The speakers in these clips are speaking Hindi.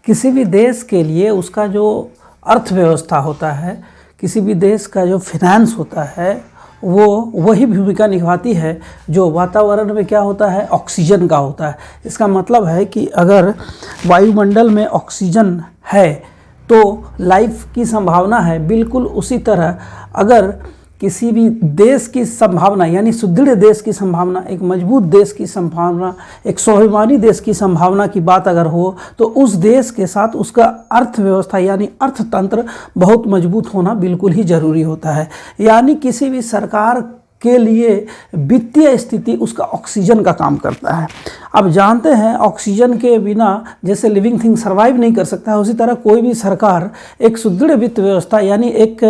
किसी भी देश के लिए उसका जो अर्थव्यवस्था होता है, किसी भी देश का जो फिनेंस होता है, वो वही भूमिका निभाती है जो वातावरण में क्या होता है, ऑक्सीजन का होता है। इसका मतलब है कि अगर वायुमंडल में ऑक्सीजन है तो लाइफ की संभावना है। बिल्कुल उसी तरह अगर किसी भी देश की संभावना, यानी सुदृढ़ देश की संभावना, एक मजबूत देश की संभावना, एक स्वाभिमानी देश की संभावना की बात अगर हो तो उस देश के साथ उसका अर्थव्यवस्था यानी अर्थतंत्र बहुत मजबूत होना बिल्कुल ही ज़रूरी होता है। यानी किसी भी सरकार के लिए वित्तीय स्थिति उसका ऑक्सीजन का काम करता है। अब जानते हैं ऑक्सीजन के बिना जैसे लिविंग थिंग सर्वाइव नहीं कर सकता है, उसी तरह कोई भी सरकार एक सुदृढ़ वित्त व्यवस्था यानी एक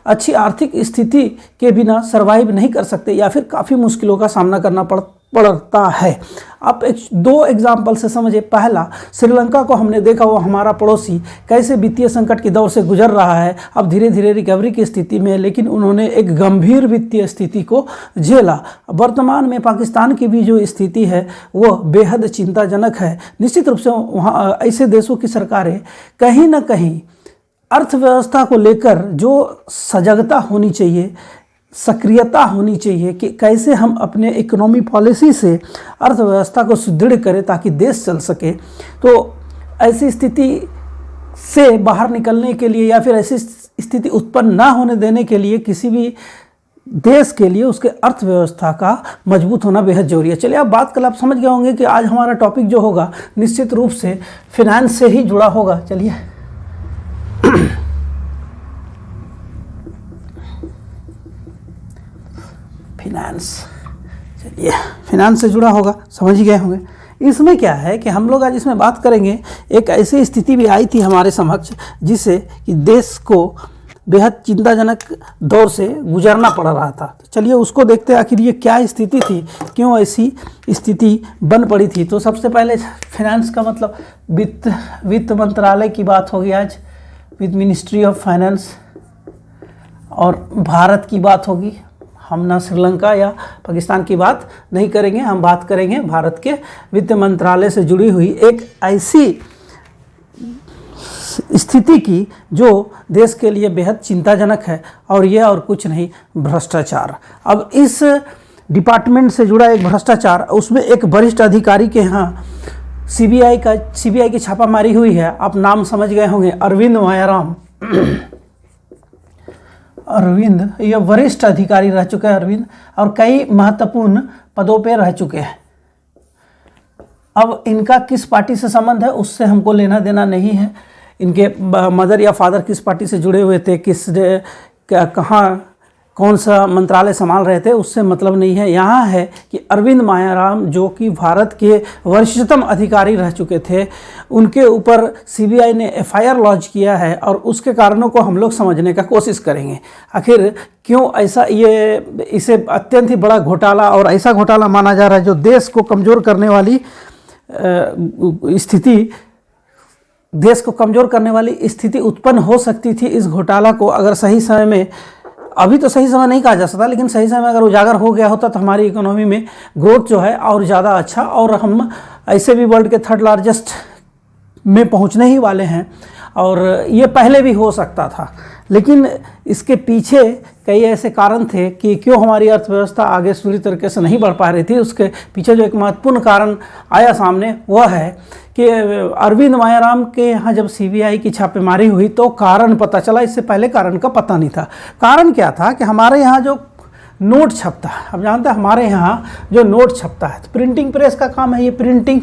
अच्छी आर्थिक स्थिति के बिना सर्वाइव नहीं कर सकते या फिर काफ़ी मुश्किलों का सामना करना पड़ता है। आप दो एग्जाम्पल से समझिए। पहला, श्रीलंका को हमने देखा, वो हमारा पड़ोसी कैसे वित्तीय संकट के दौर से गुजर रहा है, अब धीरे धीरे रिकवरी की स्थिति में, लेकिन उन्होंने एक गंभीर वित्तीय स्थिति को झेला। वर्तमान में पाकिस्तान की भी जो स्थिति है वो बेहद चिंताजनक है। निश्चित रूप से वहाँ ऐसे देशों की सरकारें कहीं ना कहीं अर्थव्यवस्था को लेकर जो सजगता होनी चाहिए, सक्रियता होनी चाहिए कि कैसे हम अपने इकोनॉमी पॉलिसी से अर्थव्यवस्था को सुदृढ़ करें ताकि देश चल सके। तो ऐसी स्थिति से बाहर निकलने के लिए या फिर ऐसी स्थिति उत्पन्न ना होने देने के लिए किसी भी देश के लिए उसके अर्थव्यवस्था का मजबूत होना बेहद जरूरी है। चलिए, अब बात कल आप समझ गए होंगे कि आज हमारा टॉपिक जो होगा निश्चित रूप से फिनेंस से ही जुड़ा होगा। चलिए फिनेंस, चलिए फिनेंस से जुड़ा होगा, समझ गए होंगे। इसमें क्या है कि हम लोग आज इसमें बात करेंगे, एक ऐसी स्थिति भी आई थी हमारे समक्ष जिससे कि देश को बेहद चिंताजनक दौर से गुजरना पड़ रहा था। तो चलिए उसको देखते हैं आखिर ये क्या स्थिति थी, क्यों ऐसी स्थिति बन पड़ी थी। तो सबसे पहले फिनेंस का मतलब वित्त मंत्रालय की बात होगी आज, विद मिनिस्ट्री ऑफ फाइनेंस, और भारत की बात होगी। हम ना श्रीलंका या पाकिस्तान की बात नहीं करेंगे, हम बात करेंगे भारत के वित्त मंत्रालय से जुड़ी हुई एक ऐसी स्थिति की जो देश के लिए बेहद चिंताजनक है, और ये और कुछ नहीं, भ्रष्टाचार। अब इस डिपार्टमेंट से जुड़ा एक भ्रष्टाचार, उसमें एक वरिष्ठ अधिकारी के यहाँ सीबीआई की छापामारी हुई है। आप नाम समझ गए होंगे, अरविंद मायाराम। अरविंद ये वरिष्ठ अधिकारी रह चुके हैं अरविंद, और कई महत्वपूर्ण पदों पर रह चुके हैं। अब इनका किस पार्टी से संबंध है उससे हमको लेना देना नहीं है, इनके मदर या फादर किस पार्टी से जुड़े हुए थे, कहाँ कौन सा मंत्रालय संभाल रहे थे, उससे मतलब नहीं है। यहाँ है कि अरविंद मायाराम जो कि भारत के वरिष्ठतम अधिकारी रह चुके थे, उनके ऊपर सीबीआई ने एफआईआर लॉन्च किया है, और उसके कारणों को हम लोग समझने का कोशिश करेंगे। आखिर क्यों ऐसा, ये इसे अत्यंत ही बड़ा घोटाला और ऐसा घोटाला माना जा रहा है जो देश को कमज़ोर करने वाली स्थिति उत्पन्न हो सकती थी। इस घोटाला को अगर सही समय में, अभी तो सही समय नहीं कहा जा सकता, लेकिन सही समय अगर उजागर हो गया होता तो हमारी इकोनॉमी में ग्रोथ जो है और ज़्यादा अच्छा, और हम ऐसे भी वर्ल्ड के 3rd लार्जेस्ट में पहुंचने ही वाले हैं, और ये पहले भी हो सकता था। लेकिन इसके पीछे कई ऐसे कारण थे कि क्यों हमारी अर्थव्यवस्था आगे पूरी तरीके से नहीं बढ़ पा रही थी। उसके पीछे जो एक महत्वपूर्ण कारण आया सामने वह है कि अरविंद मायाराम के यहाँ जब सीबीआई की छापेमारी हुई तो कारण पता चला, इससे पहले कारण का पता नहीं था। कारण क्या था कि हमारे यहाँ जो नोट छपता है, अब जानते हैं हमारे यहाँ जो नोट छपता है, तो प्रिंटिंग प्रेस का काम है ये प्रिंटिंग,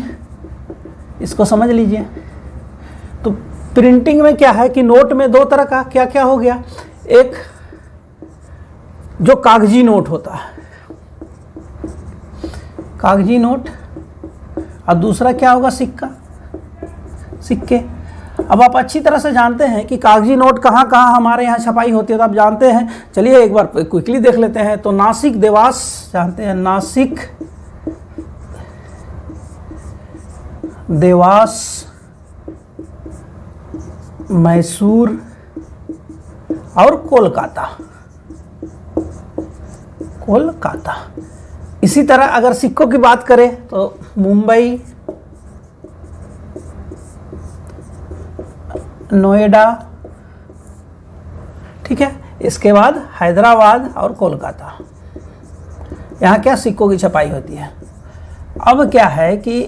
इसको समझ लीजिए। तो प्रिंटिंग में क्या है कि नोट में दो तरह का क्या क्या हो गया, एक जो कागजी नोट होता है, कागजी नोट, और दूसरा क्या होगा, सिक्के। अब आप अच्छी तरह से जानते हैं कि कागजी नोट कहाँ कहाँ हमारे यहाँ छपाई होती है, तो आप जानते हैं। चलिए एक बार क्विकली देख लेते हैं। तो नासिक, देवास जानते हैं, नासिक, देवास, मैसूर और कोलकाता। इसी तरह अगर सिक्कों की बात करें तो मुंबई, नोएडा, ठीक है। इसके बाद हैदराबाद और कोलकाता, यहाँ क्या सिक्कों की छपाई होती है। अब क्या है कि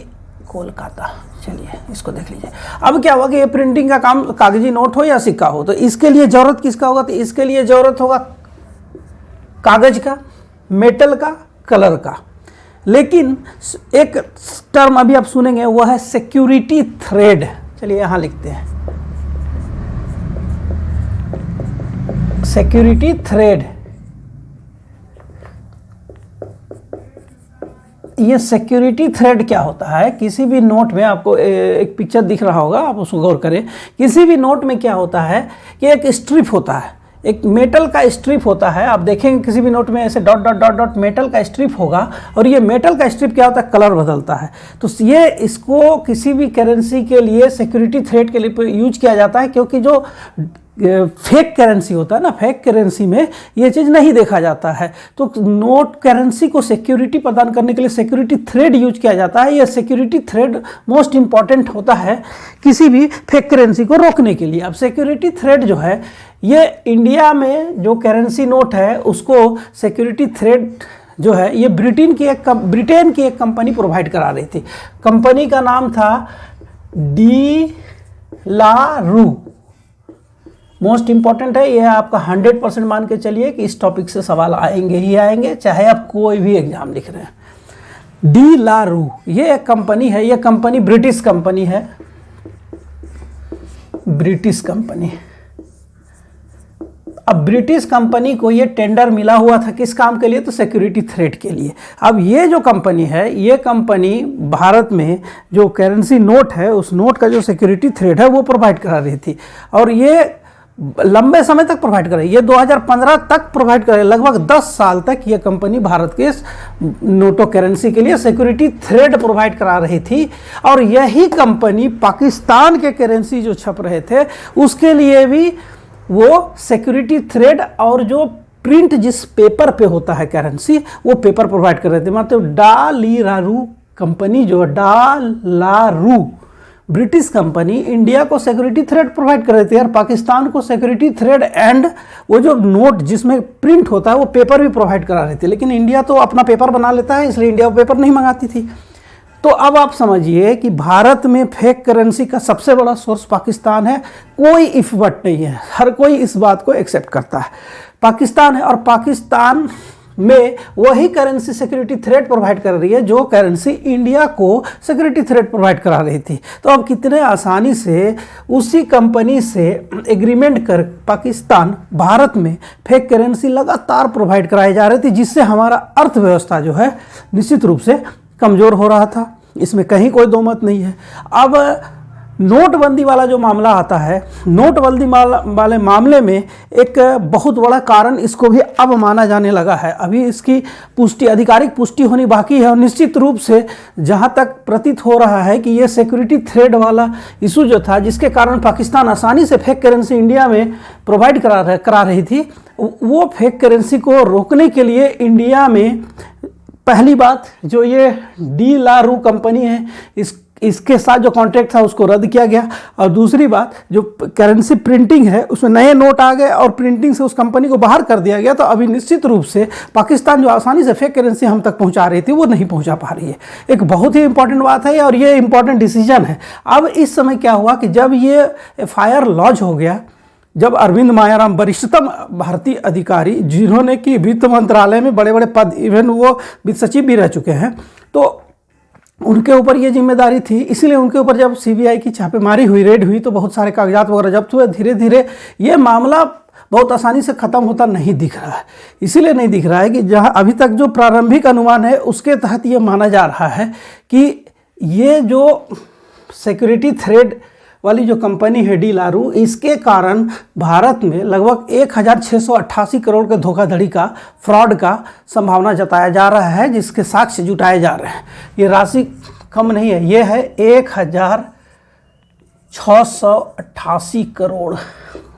कोलकाता, चलिए इसको देख लीजिए। अब क्या होगा कि ये प्रिंटिंग का काम कागजी नोट हो या सिक्का हो, तो इसके लिए जरूरत किसका होगा, तो इसके लिए जरूरत होगा कागज का, मेटल का, कलर का। लेकिन एक टर्म अभी आप सुनेंगे वो है सिक्योरिटी थ्रेड। चलिए यहाँ लिखते हैं सिक्योरिटी थ्रेड। ये सिक्योरिटी थ्रेड क्या होता है, किसी भी नोट में आपको एक पिक्चर दिख रहा होगा, आप उसको गौर करें। किसी भी नोट में क्या होता है कि एक स्ट्रिप होता है, एक मेटल का स्ट्रिप होता है। आप देखेंगे किसी भी नोट में ऐसे dot dot dot dot metal का स्ट्रिप होगा, और ये मेटल का स्ट्रिप क्या होता है, कलर बदलता है। तो ये इसको किसी भी करेंसी के लिए सिक्योरिटी थ्रेड के लिए यूज किया जाता है, क्योंकि जो फेक करेंसी होता है ना, फेक करेंसी में ये चीज़ नहीं देखा जाता है। तो नोट करेंसी को सिक्योरिटी प्रदान करने के लिए सिक्योरिटी थ्रेड यूज किया जाता है। यह सिक्योरिटी थ्रेड मोस्ट इंपॉर्टेंट होता है किसी भी फेक करेंसी को रोकने के लिए। अब सिक्योरिटी थ्रेड जो है, ये इंडिया में जो करेंसी नोट है उसको सिक्योरिटी थ्रेड जो है ये ब्रिटेन की एक कंपनी प्रोवाइड करा रही थी। कंपनी का नाम था डी ला रू। मोस्ट इंपॉर्टेंट है, यह आपका 100% मान के चलिए कि इस टॉपिक से सवाल आएंगे ही आएंगे, चाहे आप कोई भी एग्जाम लिख रहे हैं। डी ला रू ये एक कंपनी है, ये कंपनी ब्रिटिश कंपनी है, ब्रिटिश कंपनी। अब ब्रिटिश कंपनी को ये टेंडर मिला हुआ था किस काम के लिए, तो सिक्योरिटी थ्रेड के लिए। अब ये जो कंपनी है, ये कंपनी भारत में जो करेंसी नोट है उस नोट का जो सिक्योरिटी थ्रेड है वो प्रोवाइड करा रही थी, और ये लंबे समय तक प्रोवाइड करे। ये 2015 तक प्रोवाइड करे, लगभग 10 साल तक ये कंपनी भारत के नोटो करेंसी के लिए सिक्योरिटी थ्रेड प्रोवाइड करा रही थी। और यही कंपनी पाकिस्तान के करेंसी जो छप रहे थे उसके लिए भी वो सिक्योरिटी थ्रेड और जो प्रिंट जिस पेपर पे होता है करेंसी वो पेपर प्रोवाइड कर रहे थे। मतलब डा ली रू कंपनी, जो डा ला रू ब्रिटिश कंपनी इंडिया को सिक्योरिटी थ्रेड प्रोवाइड कर रहे थे, और पाकिस्तान को सिक्योरिटी थ्रेड एंड वो जो नोट जिसमें प्रिंट होता है वो पेपर भी प्रोवाइड करा रहे थे। लेकिन इंडिया तो अपना पेपर बना लेता है, इसलिए इंडिया वो पेपर नहीं मंगाती थी। तो अब आप समझिए कि भारत में फेक करेंसी का सबसे बड़ा सोर्स पाकिस्तान है। कोई इफ बट नहीं है, हर कोई इस बात को एक्सेप्ट करता है, पाकिस्तान है। और पाकिस्तान में वही करेंसी सिक्योरिटी थ्रेड प्रोवाइड कर रही है जो करेंसी इंडिया को सिक्योरिटी थ्रेड प्रोवाइड करा रही थी। तो अब कितने आसानी से उसी कंपनी से एग्रीमेंट कर पाकिस्तान भारत में फेक करेंसी लगातार प्रोवाइड कराई जा रही थी, जिससे हमारा अर्थव्यवस्था जो है निश्चित रूप से कमज़ोर हो रहा था। इसमें कहीं कोई दो मत नहीं है। अब नोटबंदी वाला जो मामला आता है, नोटबंदी वाले मामले में एक बहुत बड़ा कारण इसको भी अब माना जाने लगा है। अभी इसकी पुष्टि, आधिकारिक पुष्टि होनी बाकी है, और निश्चित रूप से जहां तक प्रतीत हो रहा है कि ये सिक्योरिटी थ्रेड वाला इशू जो था, जिसके कारण पाकिस्तान आसानी से फेक करेंसी इंडिया में प्रोवाइड करा रही थी, वो फेक करेंसी को रोकने के लिए इंडिया में पहली बात जो ये डी ला रू कंपनी है इसके साथ जो कॉन्ट्रैक्ट था उसको रद्द किया गया, और दूसरी बात जो करेंसी प्रिंटिंग है उसमें नए नोट आ गए और प्रिंटिंग से उस कंपनी को बाहर कर दिया गया। तो अभी निश्चित रूप से पाकिस्तान जो आसानी से फेक करेंसी हम तक पहुंचा रही थी वो नहीं पहुंचा पा रही है। एक बहुत ही इंपॉर्टेंट बात है और ये इंपॉर्टेंट डिसीजन है। अब इस समय क्या हुआ कि जब ये FIR लॉन्च हो गया, जब अरविंद मायाराम वरिष्ठतम भारतीय अधिकारी जिन्होंने कि वित्त मंत्रालय में बड़े बड़े पद, इवन वो वित्त सचिव भी रह चुके हैं, तो उनके ऊपर ये जिम्मेदारी थी। इसलिए उनके ऊपर जब CBI की छापेमारी हुई, रेड हुई, तो बहुत सारे कागजात वगैरह जब्त हुए। धीरे धीरे ये मामला बहुत आसानी से ख़त्म होता नहीं दिख रहा है। इसीलिए नहीं दिख रहा है कि जहां अभी तक जो प्रारंभिक अनुमान है उसके तहत ये माना जा रहा है कि ये जो सिक्योरिटी थ्रेड वाली जो कंपनी है डी ला रू, इसके कारण भारत में लगभग 1688 करोड़ के धोखाधड़ी का, फ्रॉड का संभावना जताया जा रहा है, जिसके साक्ष्य जुटाए जा रहे हैं। ये राशि कम नहीं है, ये है 1688 करोड़।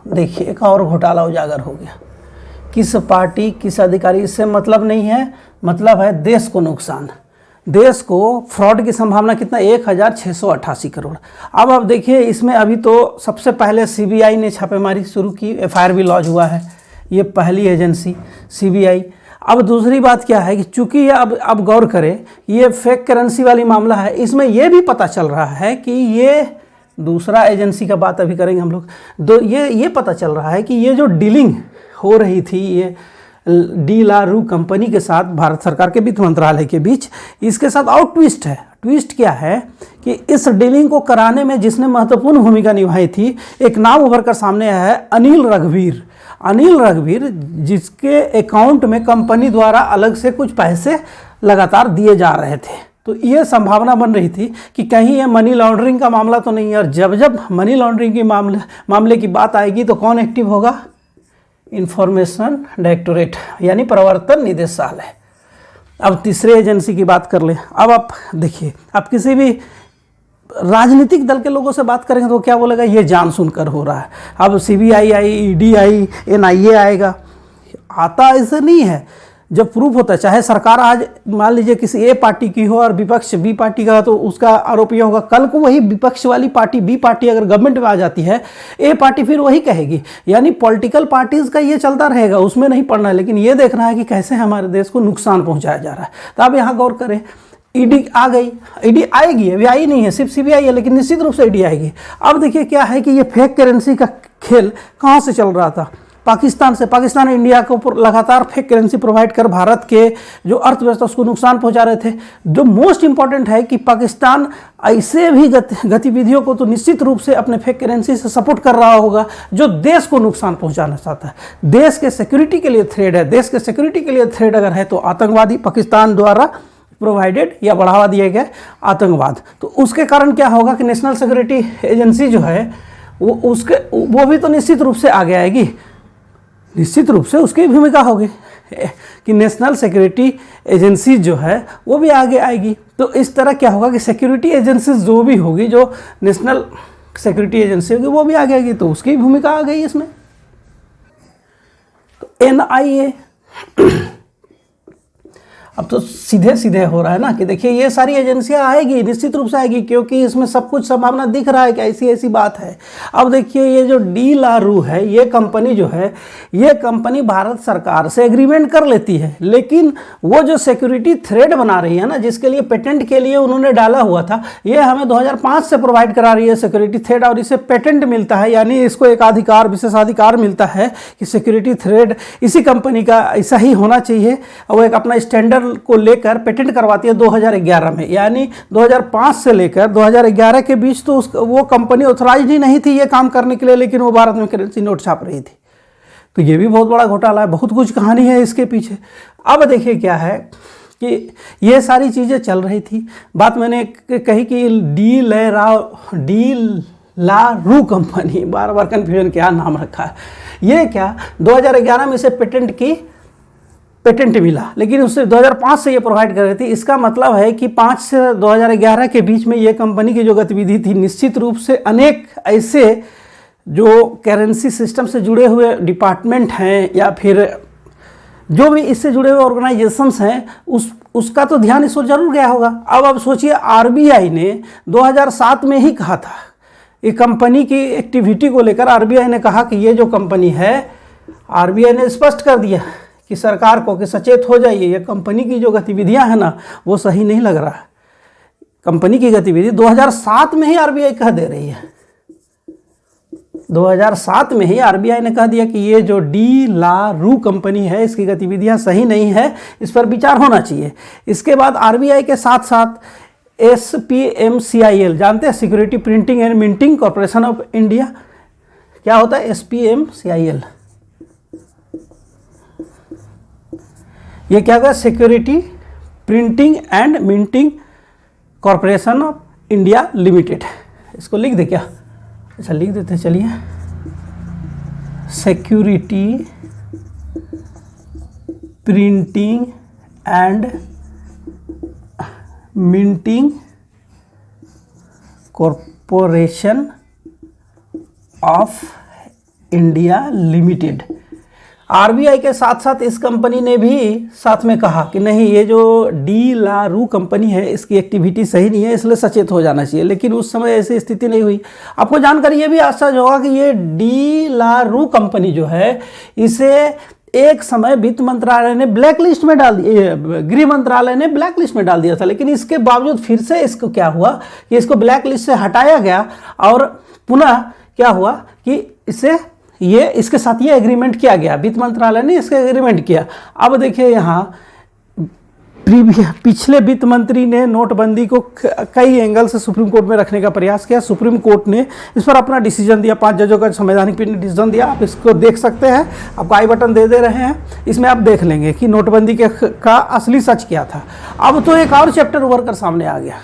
देखिए एक और घोटाला उजागर हो गया। किस पार्टी, किस अधिकारी, इससे मतलब नहीं है, मतलब है देश को नुकसान। देश को फ्रॉड की संभावना कितना, 1688 करोड़। अब आप देखिए इसमें अभी तो सबसे पहले सीबीआई ने छापेमारी शुरू की, एफआईआर भी लॉन्च हुआ है, ये पहली एजेंसी सीबीआई। अब दूसरी बात क्या है कि चूंकि ये अब गौर करें, ये फेक करेंसी वाली मामला है, इसमें ये भी पता चल रहा है कि ये दूसरा एजेंसी का बात अभी करेंगे हम लोग, ये पता चल रहा है कि ये जो डीलिंग हो रही थी ये डी ला रू कंपनी के साथ भारत सरकार के वित्त मंत्रालय के बीच, इसके साथ और ट्विस्ट है। ट्विस्ट क्या है कि इस डीलिंग को कराने में जिसने महत्वपूर्ण भूमिका निभाई थी, एक नाम उभर कर सामने आया है, अनिल रघुवीर। अनिल रघुवीर जिसके अकाउंट में कंपनी द्वारा अलग से कुछ पैसे लगातार दिए जा रहे थे। तो ये संभावना बन रही थी कि कहीं ये मनी लॉन्ड्रिंग का मामला तो नहीं है, और जब मनी लॉन्ड्रिंग की मामले की बात आएगी तो कौन एक्टिव होगा, इंफॉर्मेशन डायरेक्टोरेट यानी प्रवर्तन निदेशालय। अब तीसरे एजेंसी की बात कर लें। अब आप देखिए, आप किसी भी राजनीतिक दल के लोगों से बात करेंगे तो क्या बोलेगा, ये जान सुनकर हो रहा है। अब सीबीआई आई, ईडी आई, एनआईए आएगा, आता ऐसे नहीं है। जब प्रूफ होता है, चाहे सरकार आज मान लीजिए किसी ए पार्टी की हो और विपक्ष बी पार्टी का, तो उसका आरोप यह होगा, कल को वही विपक्ष वाली पार्टी बी पार्टी अगर गवर्नमेंट में आ जाती है, ए पार्टी फिर वही कहेगी। यानी पॉलिटिकल पार्टीज का ये चलता रहेगा, उसमें नहीं पड़ना है, लेकिन ये देखना है कि कैसे हमारे देश को नुकसान पहुंचाया जा रहा है। तो आप यहाँ गौर करें, ईडी आ गई, ईडी आएगी, अभी आई नहीं है, सिर्फ सीबीआई है, लेकिन निश्चित रूप से ईडी आएगी। अब देखिए क्या है कि ये फेक करेंसी का खेल कहाँ से चल रहा था, पाकिस्तान से। पाकिस्तान इंडिया को लगातार फेक करेंसी प्रोवाइड कर भारत के जो अर्थव्यवस्था उसको नुकसान पहुंचा रहे थे। जो मोस्ट इंपॉर्टेंट है कि पाकिस्तान ऐसे भी गतिविधियों को तो निश्चित रूप से अपने फेक करेंसी से सपोर्ट कर रहा होगा जो देश को नुकसान पहुंचाना चाहता है, देश के सिक्योरिटी के लिए थ्रेड है। देश के सिक्योरिटी के लिए थ्रेड अगर है तो आतंकवादी, पाकिस्तान द्वारा प्रोवाइडेड या बढ़ावा दिए गए आतंकवाद। तो उसके कारण क्या होगा कि नेशनल सिक्योरिटी एजेंसी जो है वो भी तो निश्चित रूप से आगे आएगी, निश्चित रूप से उसकी भूमिका होगी कि नेशनल सिक्योरिटी एजेंसी जो है वो भी आगे आएगी। तो इस तरह क्या होगा कि सिक्योरिटी एजेंसी जो भी होगी, जो नेशनल सिक्योरिटी एजेंसी होगी वो भी आगे आएगी, तो उसकी भूमिका आ गई इसमें। तो एनआईए अब तो सीधे सीधे हो रहा है ना कि देखिए ये सारी एजेंसियां आएगी, निश्चित रूप से आएगी, क्योंकि इसमें सब कुछ संभावना दिख रहा है कि ऐसी ऐसी बात है। अब देखिए ये जो डी ला रू है, ये कंपनी जो है, ये कंपनी भारत सरकार से एग्रीमेंट कर लेती है, लेकिन वो जो सिक्योरिटी थ्रेड बना रही है ना, जिसके लिए पेटेंट के लिए उन्होंने डाला हुआ था, ये हमें 2005 से प्रोवाइड करा रही है सिक्योरिटी थ्रेड, और इसे पेटेंट मिलता है, यानी इसको एक अधिकार, विशेषाधिकार मिलता है कि सिक्योरिटी थ्रेड इसी कंपनी का ऐसा ही होना चाहिए। और वो एक अपना स्टैंडर्ड को लेकर पेटेंट करवाती है 2011 में, यानी 2005 से लेकर 2011 के बीच तो वो कंपनी ऑथराइज ही नहीं थी ये काम करने के लिए, लेकिन वो भारत में करेंसी नोट छाप रही थी। तो ये भी बहुत बड़ा घोटाला है, बहुत कुछ कहानी है इसके पीछे। अब देखिए क्या है कि ये सारी चीज़ें चल रही थी। बात मैंने कही कि डी ला रू कंपनी, बार बार कन्फ्यूजन, क्या नाम रखा है ये, क्या 2011 में इसे पेटेंट मिला, लेकिन उससे 2005 से ये प्रोवाइड कर रही थी। इसका मतलब है कि 5 से 2011 के बीच में ये कंपनी की जो गतिविधि थी, निश्चित रूप से अनेक ऐसे जो करेंसी सिस्टम से जुड़े हुए डिपार्टमेंट हैं या फिर जो भी इससे जुड़े हुए ऑर्गेनाइजेशंस हैं, उसका तो ध्यान इस ओर जरूर गया होगा। अब आप सोचिए, आरबीआई ने 2007 में ही कहा था, ये कंपनी की एक्टिविटी को लेकर आरबीआई ने कहा कि ये जो कंपनी है, आरबीआई ने स्पष्ट कर दिया कि सरकार को कि सचेत हो जाइए, ये कंपनी की जो गतिविधियां हैं ना वो सही नहीं लग रहा है। कंपनी की गतिविधि 2007 में ही आरबीआई कह दे रही है, 2007 में ही आरबीआई ने कह दिया कि ये जो डी ला रू कंपनी है इसकी गतिविधियां सही नहीं है, इस पर विचार होना चाहिए। इसके बाद आरबीआई के साथ साथ एसपीएमसीआईएल, जानते हैं, security printing and minting corporation of India, क्या होता है एसपीएमसीआईएल, ये क्या होगा, security printing and minting corporation of India limited. इसको लिख दे क्या, अच्छा लिख देते, चलिए, security printing and minting corporation of India limited. RBI के साथ साथ इस कंपनी ने भी साथ में कहा कि नहीं, ये जो डी ला रू कंपनी है इसकी एक्टिविटी सही नहीं है, इसलिए सचेत हो जाना चाहिए। लेकिन उस समय ऐसी स्थिति नहीं हुई। आपको जानकर ये भी आश्चर्य होगा कि ये डी ला रू कंपनी जो है, इसे एक समय वित्त मंत्रालय ने ब्लैक लिस्ट में डाल दिया, गृह मंत्रालय ने ब्लैक लिस्ट में डाल दिया था। लेकिन इसके बावजूद फिर से इसको क्या हुआ कि इसको ब्लैक लिस्ट से हटाया गया और पुनः क्या हुआ कि इसके साथ ये एग्रीमेंट किया गया, वित्त मंत्रालय ने इसका एग्रीमेंट किया। अब देखिए यहाँ पिछले वित्त मंत्री ने नोटबंदी को कई एंगल से सुप्रीम कोर्ट में रखने का प्रयास किया। सुप्रीम कोर्ट ने इस पर अपना डिसीजन दिया, 5 जजों का संवैधानिक पीठ ने डिसीजन दिया। आप इसको देख सकते हैं, आपको आई बटन दे रहे हैं, इसमें आप देख लेंगे कि नोटबंदी का असली सच क्या था। अब तो एक और चैप्टर उभर कर सामने आ गया।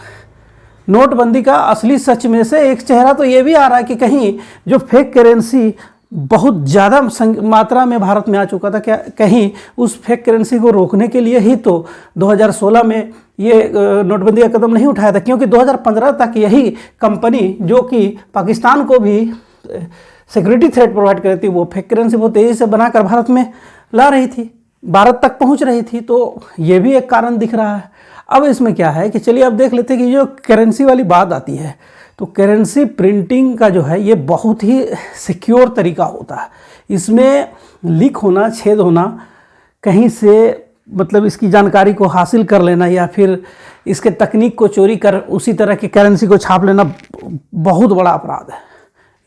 नोटबंदी का असली सच में से एक चेहरा तो ये भी आ रहा है कि कहीं जो फेक करेंसी बहुत ज़्यादा मात्रा में भारत में आ चुका था, क्या कहीं उस फेक करेंसी को रोकने के लिए ही तो 2016 में ये नोटबंदी का कदम नहीं उठाया था। क्योंकि 2015 तक यही कंपनी जो कि पाकिस्तान को भी सिक्योरिटी थ्रेट प्रोवाइड करती थी, वो फेक करेंसी बहुत तेज़ी से बनाकर भारत में ला रही थी, भारत तक पहुंच रही थी। तो ये भी एक कारण दिख रहा है। अब इसमें क्या है कि चलिए अब देख लेते हैं कि जो करेंसी वाली बात आती है, तो करेंसी प्रिंटिंग का जो है ये बहुत ही सिक्योर तरीका होता है। इसमें लीक होना, छेद होना, कहीं से मतलब इसकी जानकारी को हासिल कर लेना या फिर इसके तकनीक को चोरी कर उसी तरह की करेंसी को छाप लेना बहुत बड़ा अपराध है।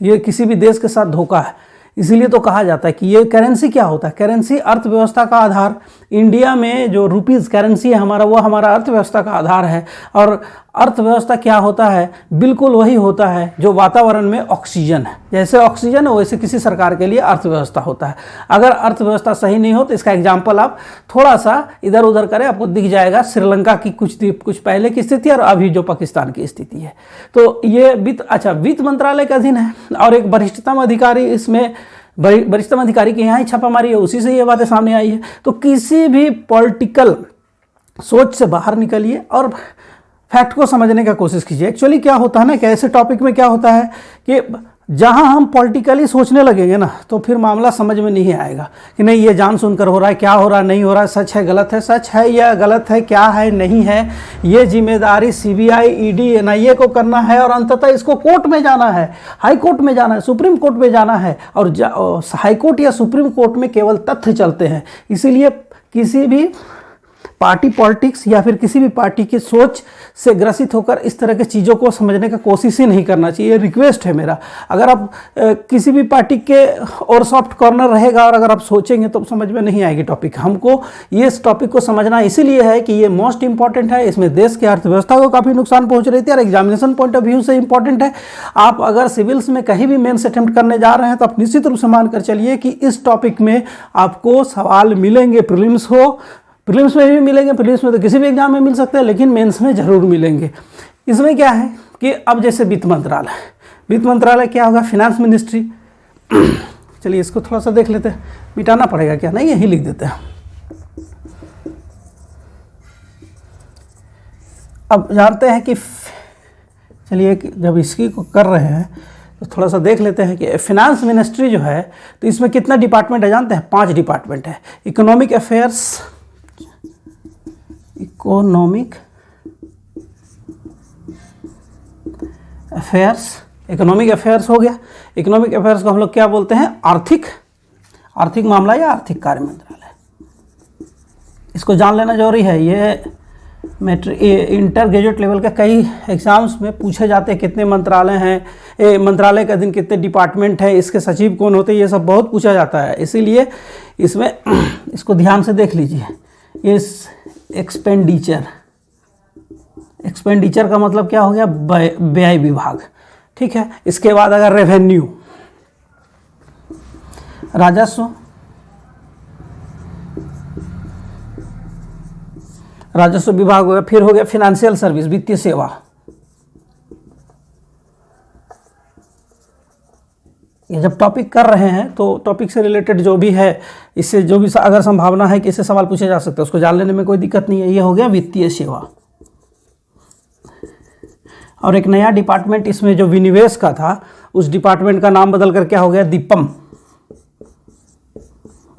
ये किसी भी देश के साथ धोखा है। इसीलिए तो कहा जाता है कि ये करेंसी क्या होता है, करेंसी अर्थव्यवस्था का आधार। इंडिया में जो रुपीज़ करेंसी है हमारा, वो हमारा अर्थव्यवस्था का आधार है। और अर्थव्यवस्था क्या होता है, बिल्कुल वही होता है जो वातावरण में ऑक्सीजन है। जैसे ऑक्सीजन है वैसे किसी सरकार के लिए अर्थव्यवस्था होता है। अगर अर्थव्यवस्था सही नहीं हो तो इसका एग्जाम्पल आप थोड़ा सा इधर उधर करें, आपको दिख जाएगा श्रीलंका की कुछ पहले की स्थिति और अभी जो पाकिस्तान की स्थिति है। तो ये वित्त मंत्रालय का अधीन है और एक वरिष्ठतम अधिकारी इसमें वरिष्ठतम अधिकारी के यहाँ ही छापामारी है, उसी से ये बातें सामने आई है। तो किसी भी पॉलिटिकल सोच से बाहर निकलिए और फैक्ट को समझने का कोशिश कीजिए। एक्चुअली क्या होता है ना कि ऐसे टॉपिक में क्या होता है कि जहां हम पॉलिटिकली सोचने लगेंगे ना तो फिर मामला समझ में नहीं आएगा कि नहीं ये जान सुनकर हो रहा है, क्या हो रहा है, नहीं हो रहा है, सच है गलत है, सच है या गलत है, क्या है नहीं है। ये जिम्मेदारी सीबीआई, ईडी, एनआईए को करना है और अंततः इसको कोर्ट में जाना है, हाई कोर्ट में जाना है, सुप्रीम कोर्ट में जाना है। और हाई कोर्ट या सुप्रीम कोर्ट में केवल तथ्य चलते हैं। इसीलिए किसी भी पार्टी पॉलिटिक्स या फिर किसी भी पार्टी की सोच से ग्रसित होकर इस तरह की चीज़ों को समझने का कोशिश ही नहीं करना चाहिए। रिक्वेस्ट है मेरा, अगर आप किसी भी पार्टी के और सॉफ्ट कॉर्नर रहेगा और अगर आप सोचेंगे तो समझ में नहीं आएगी टॉपिक। हमको ये इस टॉपिक को समझना इसीलिए है कि ये मोस्ट इंपॉर्टेंट है। इसमें देश की अर्थव्यवस्था को काफ़ी नुकसान पहुँच रही थी और एग्जामिनेशन पॉइंट ऑफ व्यू से इंपॉर्टेंट है। आप अगर सिविल्स में कहीं भी मेंस अटेम्प्ट करने जा रहे हैं तो आप निश्चित रूप से मानकर चलिए कि इस टॉपिक में आपको सवाल मिलेंगे। प्रीलिम्स में भी मिलेंगे, प्रीलिम्स में तो किसी भी एग्जाम में मिल सकते हैं, लेकिन मेंस में ज़रूर मिलेंगे। इसमें क्या है कि अब जैसे वित्त मंत्रालय क्या होगा, फिनेंस मिनिस्ट्री। चलिए इसको थोड़ा सा देख लेते हैं, मिटाना पड़ेगा क्या, नहीं यही लिख देते हैं। अब जानते हैं कि चलिए जब इसकी को कर रहे हैं तो थोड़ा सा देख लेते हैं कि फिनेंस मिनिस्ट्री जो है तो इसमें कितना डिपार्टमेंट है जानते हैं, 5 डिपार्टमेंट है। इकोनॉमिक अफेयर्स हो गया। इकोनॉमिक अफेयर्स को हम लोग क्या बोलते हैं, आर्थिक मामला या आर्थिक कार्य मंत्रालय। इसको जान लेना जरूरी है। ये इंटर ग्रेजुएट लेवल के कई एग्जाम्स में पूछे जाते हैं कितने मंत्रालय हैं, मंत्रालय का दिन कितने डिपार्टमेंट है, इसके सचिव कौन होते हैं, ये सब बहुत पूछा जाता है। इसीलिए इसमें इसको ध्यान से देख लीजिए। इस एक्सपेंडिचर का मतलब क्या हो गया, व्यय विभाग, ठीक है। इसके बाद अगर रेवेन्यू, राजस्व विभाग हो गया। फिर हो गया फिनेंशियल सर्विस, वित्तीय सेवा। ये जब टॉपिक कर रहे हैं तो टॉपिक से रिलेटेड जो भी है, इससे जो भी अगर संभावना है कि इससे सवाल पूछे जा सकते हैं उसको जान लेने में कोई दिक्कत नहीं है। ये हो गया वित्तीय सेवा। और एक नया डिपार्टमेंट इसमें जो विनिवेश का था, उस डिपार्टमेंट का नाम बदल कर क्या हो गया, दीपम।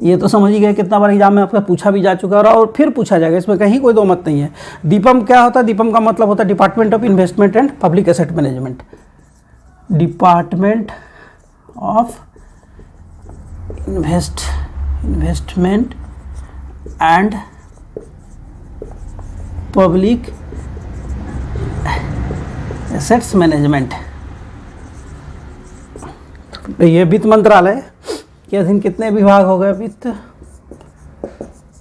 ये तो समझ ही गए, कितना बार एग्जाम में आपका पूछा भी जा चुका है और फिर पूछा जाएगा, इसमें कहीं कोई दो मत नहीं है। डीपम क्या होता है? डीपम का मतलब होता है department of investment and public asset management. Department of investment and public assets management. ये वित्त मंत्रालय के अधीन कितने विभाग हो गए? वित्त,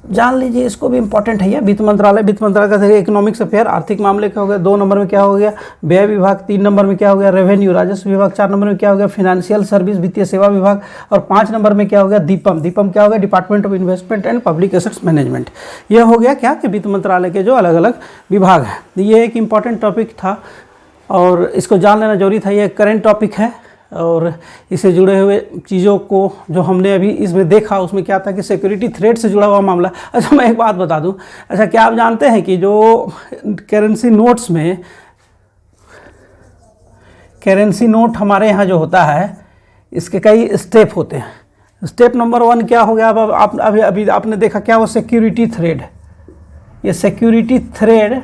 जान लीजिए, इसको भी इंपॉर्टेंट है। वित्त मंत्रालय, वित्त मंत्रालय का इकोनॉमिक्स अफेयर, आर्थिक मामले क्या हो गया? 2 नंबर में क्या हो गया? व्यय विभाग। 3 नंबर में क्या हो गया? रेवेन्यू, राजस्व विभाग। 4 नंबर में क्या हो गया? फाइनेंशियल सर्विस, वित्तीय सेवा विभाग। और 5 नंबर में क्या हो गया? दीपम। दीपम क्या हो गया? Department of investment and public assets management. ये हो गया क्या कि वित्त मंत्रालय के जो अलग अलग विभाग हैं। ये एक इंपॉर्टेंट टॉपिक था और इसको जान लेना जरूरी था। ये करेंट टॉपिक है और इससे जुड़े हुए चीज़ों को जो हमने अभी इसमें देखा उसमें क्या था कि सिक्योरिटी थ्रेट से जुड़ा हुआ मामला। अच्छा, मैं एक बात बता दूं, अच्छा क्या आप जानते हैं कि जो करेंसी नोट्स में, करेंसी नोट हमारे यहाँ जो होता है इसके कई स्टेप होते हैं। स्टेप नंबर 1 क्या हो गया? अब आप अभी आपने देखा क्या वो सिक्योरिटी थ्रेड। ये सिक्योरिटी थ्रेड,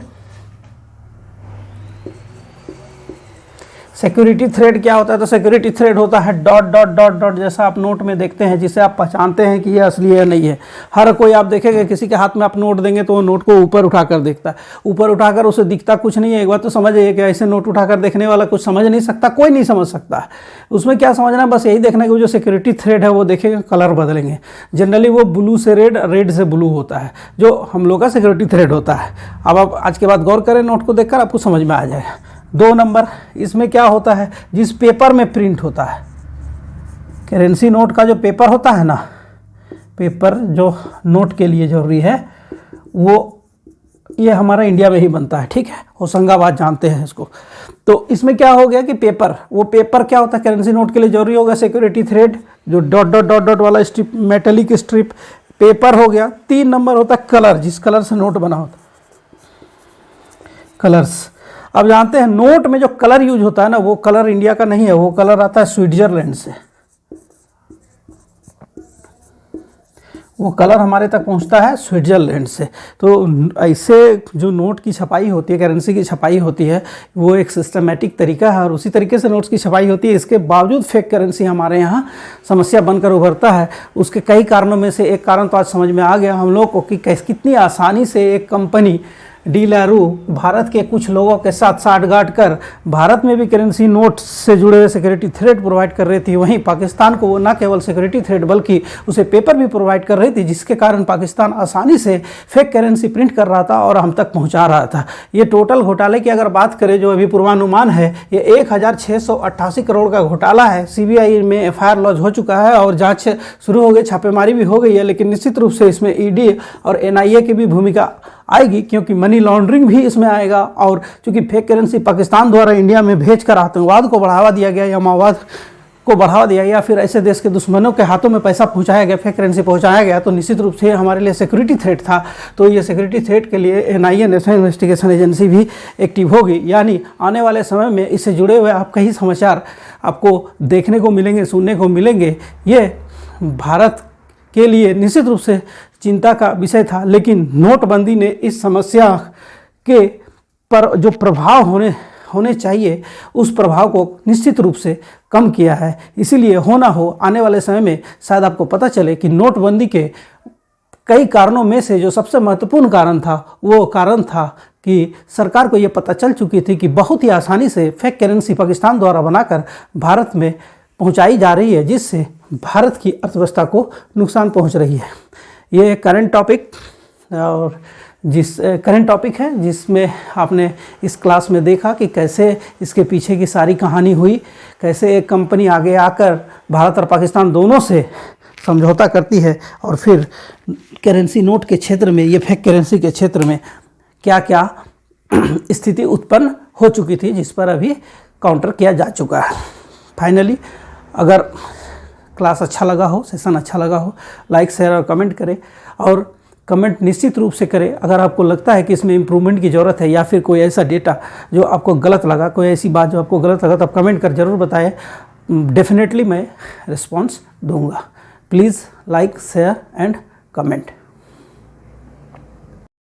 सिक्योरिटी थ्रेड क्या होता है? तो सिक्योरिटी थ्रेड होता है डॉट डॉट डॉट डॉट, जैसा आप नोट में देखते हैं, जिसे आप पहचानते हैं कि ये असली है नहीं है। हर कोई आप देखेंगे किसी के हाथ में आप नोट देंगे तो वो नोट को ऊपर उठाकर देखता है। ऊपर उठाकर उसे दिखता कुछ नहीं है। एक बात तो समझिए कि ऐसे नोट उठाकर देखने वाला कुछ समझ नहीं सकता, कोई नहीं समझ सकता। उसमें क्या समझना है? बस यही देखना है कि वो जो सिक्योरिटी थ्रेड है वो देखेंगे कलर बदलेंगे। जनरली वो ब्लू से रेड, रेड से ब्लू होता है, जो हम लोग का सिक्योरिटी थ्रेड होता है। अब आप आज के बाद गौर करें नोट को देखकर, आपको समझ में आ जाएगा। 2 नंबर, इसमें क्या होता है? जिस पेपर में प्रिंट होता है, करेंसी नोट का जो पेपर होता है ना, पेपर जो नोट के लिए जरूरी है, वो ये हमारा इंडिया में ही बनता है, ठीक है। होशंगाबाद जानते हैं इसको। तो इसमें क्या हो गया कि पेपर, वो पेपर क्या होता है करेंसी नोट के लिए जरूरी होगा? सिक्योरिटी थ्रेड, जो डॉट डॉट डॉट डॉट वाला स्ट्रिप, मेटेलिक स्ट्रिप पेपर हो गया। 3 नंबर होता है कलर, जिस कलर से नोट बना होता, कलर्स। अब जानते हैं नोट में जो कलर यूज होता है ना, वो कलर इंडिया का नहीं है, वो कलर आता है स्विट्जरलैंड से। वो कलर हमारे तक पहुंचता है स्विट्जरलैंड से। तो ऐसे जो नोट की छपाई होती है, करेंसी की छपाई होती है, वो एक सिस्टमेटिक तरीका है और उसी तरीके से नोट्स की छपाई होती है। इसके बावजूद फेक करेंसी हमारे यहाँ समस्या बनकर उभरता है। उसके कई कारणों में से एक कारण तो आज समझ में आ गया हम लोग को कि कितनी आसानी से एक कंपनी डीलारू भारत के कुछ लोगों के साथ साठगांठ कर भारत में भी करेंसी नोट से जुड़े हुए सिक्योरिटी थ्रेड प्रोवाइड कर रही थी। वहीं पाकिस्तान को वो न केवल सिक्योरिटी थ्रेड बल्कि उसे पेपर भी प्रोवाइड कर रही थी, जिसके कारण पाकिस्तान आसानी से फेक करेंसी प्रिंट कर रहा था और हम तक पहुंचा रहा था। ये टोटल घोटाले की अगर बात करें, जो अभी पूर्वानुमान है, ये 1688 करोड़ का घोटाला है। CBI में FIR लॉन्च हो चुका है और जाँच शुरू हो गई, छापेमारी भी हो गई है। लेकिन निश्चित रूप से इसमें ED और NIA की भी भूमिका आएगी, क्योंकि मनी लॉन्ड्रिंग भी इसमें आएगा। और चूंकि फेक करेंसी पाकिस्तान द्वारा इंडिया में भेजकर आतंकवाद को बढ़ावा दिया गया या माओवाद को बढ़ावा दिया गया, फिर ऐसे देश के दुश्मनों के हाथों में पैसा पहुंचाया गया, फेक करेंसी पहुंचाया गया, तो निश्चित रूप से हमारे लिए सिक्योरिटी थ्रेट था। तो ये सिक्योरिटी थ्रेट के लिए NIA, नेशनल इन्वेस्टिगेशन एजेंसी भी एक्टिव होगी। यानी आने वाले समय में इससे जुड़े हुए आप कई समाचार आपको देखने को मिलेंगे, सुनने को मिलेंगे। ये भारत के लिए निश्चित रूप से चिंता का विषय था, लेकिन नोटबंदी ने इस समस्या के पर जो प्रभाव होने चाहिए उस प्रभाव को निश्चित रूप से कम किया है। इसीलिए हो ना हो आने वाले समय में शायद आपको पता चले कि नोटबंदी के कई कारणों में से जो सबसे महत्वपूर्ण कारण था, वो कारण था कि सरकार को ये पता चल चुकी थी कि बहुत ही आसानी से फेक करेंसी पाकिस्तान द्वारा बनाकर भारत में पहुंचाई जा रही है, जिससे भारत की अर्थव्यवस्था को नुकसान पहुंच रही है। ये करंट टॉपिक और करंट टॉपिक है जिसमें आपने इस क्लास में देखा कि कैसे इसके पीछे की सारी कहानी हुई, कैसे एक कंपनी आगे आकर भारत और पाकिस्तान दोनों से समझौता करती है और फिर करेंसी नोट के क्षेत्र में, ये फेक करेंसी के क्षेत्र में क्या क्या स्थिति उत्पन्न हो चुकी थी, जिस पर अभी काउंटर किया जा चुका है। फाइनली अगर क्लास अच्छा लगा हो, सेशन अच्छा लगा हो, लाइक शेयर और कमेंट करें और कमेंट निश्चित रूप से करें। अगर आपको लगता है कि इसमें इम्प्रूवमेंट की ज़रूरत है या फिर कोई ऐसा डेटा जो आपको गलत लगा, कोई ऐसी बात जो आपको गलत लगा, तो आप कमेंट कर ज़रूर बताएं। डेफिनेटली मैं रिस्पॉन्स दूंगा। Please like, share and comment.